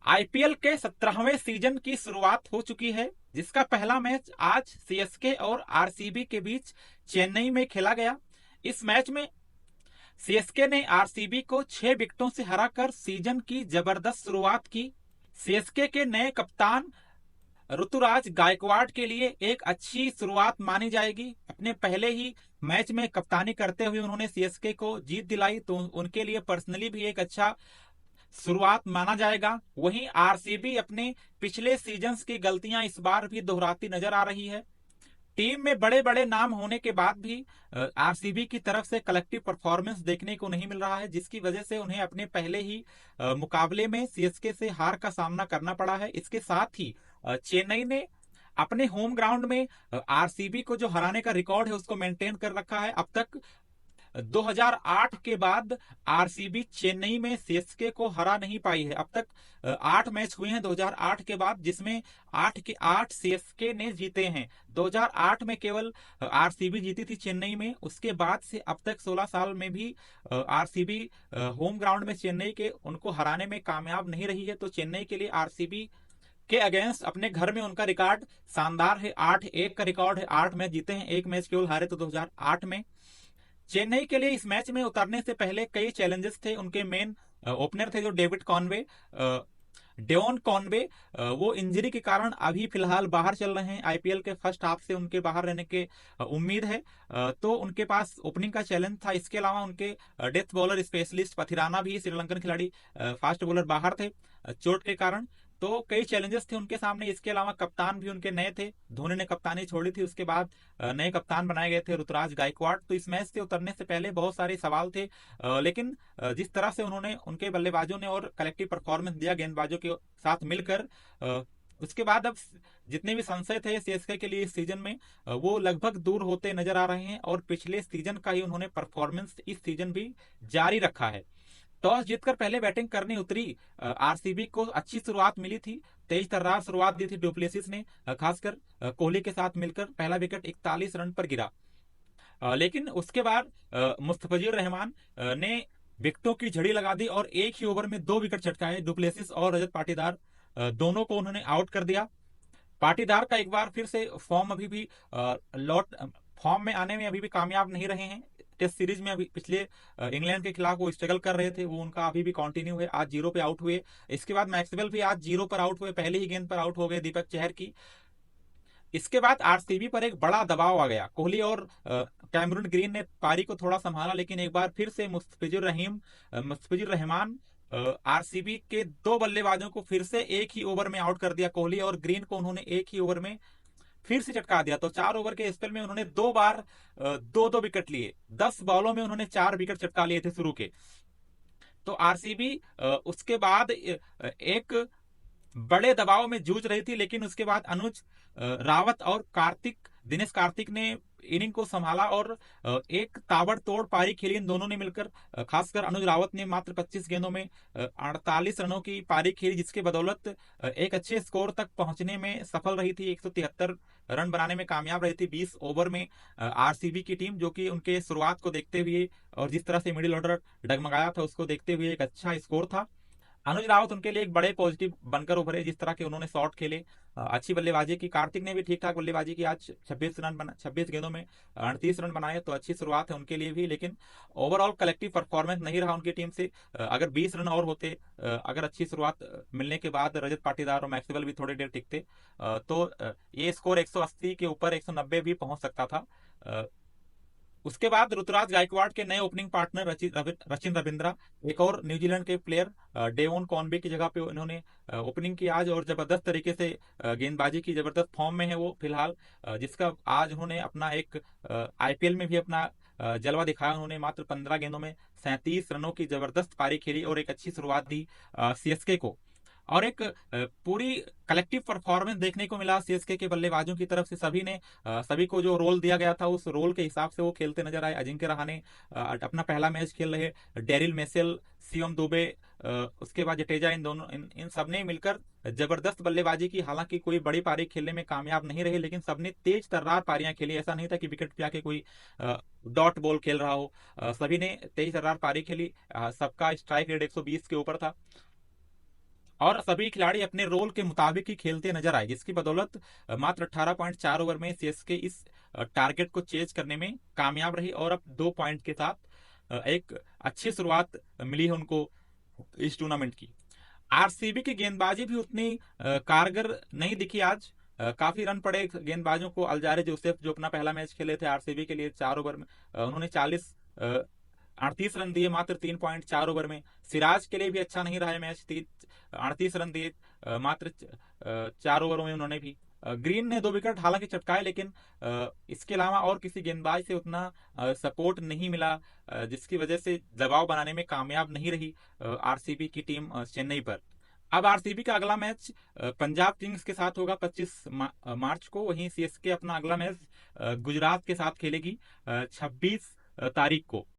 IPL के 17वें season की शुरुआत हो चुकी है, जिसका पहला मैच आज सीएसके और आरसीबी के बीच चेन्नई में खेला गया। इस मैच में सीएसके ने आरसीबी को 6 विकेटों से हराकर सीजन की जबरदस्त शुरुआत की। सीएसके के नए कप्तान ऋतुराज गायकवाड़ के लिए एक अच्छी शुरुआत मानी जाएगी। अपने पहले ही मैच में कप्तानी करते हुए उन्होंने सीएसके को जीत दिलाई, तो उनके लिए पर्सनली भी एक अच्छा शुरुआत माना जाएगा। वहीं आरसीबी अपने पिछले सीजन्स की गलतियां इस बार भी दोहराती नजर आ रही है। टीम में बड़े बड़े नाम होने के बाद भी आरसीबी की तरफ से कलेक्टिव परफॉर्मेंस देखने को नहीं मिल रहा है, जिसकी वजह से उन्हें अपने पहले ही मुकाबले में सीएसके से हार का सामना करना पड़ा है। इसके साथ ही चेन्नई ने अपने होम ग्राउंड में आरसीबी को जो हराने का रिकॉर्ड है उसको मेंटेन कर रखा है। अब तक 2008 के बाद आरसीबी चेन्नई में सीएसके को हरा नहीं पाई है। अब तक 8 मैच हुए हैं 2008 के बाद, जिसमें 8 के 8 सीएसके ने जीते हैं। 2008 में केवल आरसीबी जीती थी चेन्नई में। उसके बाद से अब तक 16 साल में भी आरसीबी होम ग्राउंड में चेन्नई के उनको हराने में कामयाब नहीं रही है। तो चेन्नई के लिए आरसीबी के अगेंस्ट अपने घर में उनका रिकॉर्ड शानदार है। 8-1 का रिकॉर्ड है, 8 मैच जीते हैं, एक मैच केवल हारे तो 2008 में। चेन्नई के लिए इस मैच में उतरने से पहले कई चैलेंजेस थे। उनके मेन ओपनर थे जो डेविड कॉनवे, डेवन कॉनवे, वो इंजरी के कारण अभी फिलहाल बाहर चल रहे हैं। आईपीएल के फर्स्ट हाफ से उनके बाहर रहने के उम्मीद है। तो उनके पास ओपनिंग का चैलेंज था। इसके अलावा उनके डेथ बॉलर स्पेशलिस्ट पथिराना भी, श्रीलंकन खिलाड़ी, फास्ट बॉलर, बाहर थे चोट के कारण। तो कई चैलेंजेस थे उनके सामने। इसके अलावा कप्तान भी उनके नए थे, धोनी ने कप्तानी छोड़ी थी, उसके बाद नए कप्तान बनाए गए थे ऋतुराज गायकवाड़। तो इस मैच से उतरने से पहले बहुत सारे सवाल थे, लेकिन जिस तरह से उन्होंने, उनके बल्लेबाजों ने और कलेक्टिव परफॉर्मेंस दिया गेंदबाजों के साथ मिलकर, उसके बाद अब जितने भी संशय थे सीएसके के लिए इस सीजन में, वो लगभग दूर होते नजर आ रहे हैं। और पिछले सीजन का ही उन्होंने परफॉर्मेंस इस सीजन भी जारी रखा है। टॉस जीतकर पहले बैटिंग करने उतरी आरसीबी को अच्छी शुरुआत मिली थी। तेज तर्रार शुरुआत दी थी डुप्लेसिस ने, खासकर कोहली के साथ मिलकर। पहला विकेट 41 रन पर गिरा, लेकिन उसके बाद मुस्तफिजुर रहमान ने विकेटों की झड़ी लगा दी और एक ही ओवर में 2 विकेट चटकाए। डुप्लेसिस और रजत पाटीदार दोनों को उन्होंने आउट कर दिया। पाटीदार का एक बार फिर से फॉर्म अभी भी लौट फॉर्म में आने में अभी भी कामयाब नहीं रहे हैं। टेस्ट सीरीज में अभी पिछले इंग्लैंड के खिलाफ वो स्ट्रगल कर रहे थे, वो उनका अभी भी कंटिन्यू है। आज 0 पे आउट हुए। इसके बाद मैक्सवेल भी आज 0 पर आउट हुए, पहले ही गेंद पर आउट हो गए दीपक चहर की। इसके बाद आरसीबी पर एक बड़ा दबाव आ गया। कोहली और कैमरून ग्रीन ने पारी को थोड़ा संभाला, लेकिन एक बार फिर से मुस्तफिजुर रहमान आरसीबी के 2 बल्लेबाजों को फिर से एक ही ओवर में आउट कर दिया। कोहली और ग्रीन को उन्होंने एक ही ओवर में फिर से चटका दिया। तो 4 ओवर के स्पेल में उन्होंने 2 बार 2-2 विकेट लिए। 10 बॉलों में उन्होंने 4 विकेट चटका लिए थे शुरू के। तो आरसीबी उसके बाद एक बड़े दबाव में जूझ रही थी, लेकिन उसके बाद अनुज रावत और दिनेश कार्तिक ने इनिंग को संभाला और एक ताबड़तोड़ पारी खेली इन दोनों ने मिलकर। खासकर अनुज रावत ने मात्र 25 गेंदों में 48 रनों की पारी खेली, जिसके बदौलत एक अच्छे स्कोर तक पहुंचने में सफल रही थी। 173 रन बनाने में कामयाब रही थी 20 ओवर में आरसीबी की टीम, जो कि उनके शुरुआत को देखते हुए और जिस तरह से मिडिल ऑर्डर डगमगाया था उसको देखते हुए एक अच्छा स्कोर था। अनुज रावत उनके लिए एक बड़े पॉजिटिव बनकर उभरे, जिस तरह के उन्होंने शॉट खेले, अच्छी बल्लेबाजी की। कार्तिक ने भी ठीक ठाक बल्लेबाजी की। आज 26 गेंदों में 38 रन बनाए, तो अच्छी शुरुआत है उनके लिए भी। लेकिन ओवरऑल कलेक्टिव परफॉर्मेंस नहीं रहा उनकी टीम से। अगर 20 रन और होते, अगर अच्छी शुरुआत मिलने के बाद रजत पाटीदार और मैक्सवेल भी थोड़ी देर टिकते, तो ये स्कोर 180 के ऊपर 190 भी पहुंच सकता था। उसके बाद ऋतुराज गायकवाड़ के नए ओपनिंग पार्टनर रचिन रविंद्रा, एक और न्यूजीलैंड के प्लेयर डेवन कॉनबे की जगह पे उन्होंने ओपनिंग की आज, और जबरदस्त तरीके से गेंदबाजी की, जबरदस्त फॉर्म में है वो फिलहाल, जिसका आज उन्होंने अपना एक आईपीएल में भी अपना जलवा दिखाया। उन्होंने मात्र 15 गेंदों में 37 रनों की जबरदस्त पारी खेली और एक अच्छी शुरुआत दी सीएसके को। और एक पूरी कलेक्टिव परफॉर्मेंस देखने को मिला सीएसके के बल्लेबाजों की तरफ से। सभी को जो रोल दिया गया था उस रोल के हिसाब से वो खेलते नजर आए। अजिंक्य रहाणे अपना पहला मैच खेल रहे, डेरिल मेसेल, शिवम दुबे, उसके बाद जडेजा, इन सब ने मिलकर जबरदस्त बल्लेबाजी की। हालांकि कोई बड़ी पारी खेलने में कामयाब नहीं रहे, लेकिन सबने तेज तर्रार पारियां खेली। ऐसा नहीं था कि विकेट पे आके कोई डॉट बॉल खेल रहा हो। सभी ने तेज तर्रार पारी खेली। सबका स्ट्राइक रेट 120 के ऊपर था। और सभी खिलाड़ी अपने रोल के मुताबिक ही खेलते नजर आए, जिसकी बदौलत मात्र 18.4 ओवर में सीएसके इस टारगेट को चेज करने में कामयाब रही और अब 2 पॉइंट के साथ एक अच्छी शुरुआत मिली है उनको इस टूर्नामेंट की। आरसीबी की गेंदबाजी भी उतनी कारगर नहीं दिखी आज। काफी रन पड़े गेंदबाजों को। अल्जारे जोसेफ जो अपना पहला मैच खेले थे आरसीबी के लिए 4 ओवर में, उन्होंने 38 रन दिए मात्र 3.4 ओवर में। सिराज के लिए भी अच्छा नहीं रहा है मैच, 38 रन दिए मात्र 4 ओवरों में उन्होंने भी। ग्रीन ने 2 विकेट हालांकि चटकाए, लेकिन इसके अलावा और किसी गेंदबाज से उतना सपोर्ट नहीं मिला, जिसकी वजह से दबाव बनाने में कामयाब नहीं रही आरसीबी की टीम चेन्नई पर। अब आरसीबी का अगला मैच पंजाब किंग्स के साथ होगा 25 मार्च को। वहीं सीएसके अपना अगला मैच गुजरात के साथ खेलेगी 26 तारीख को।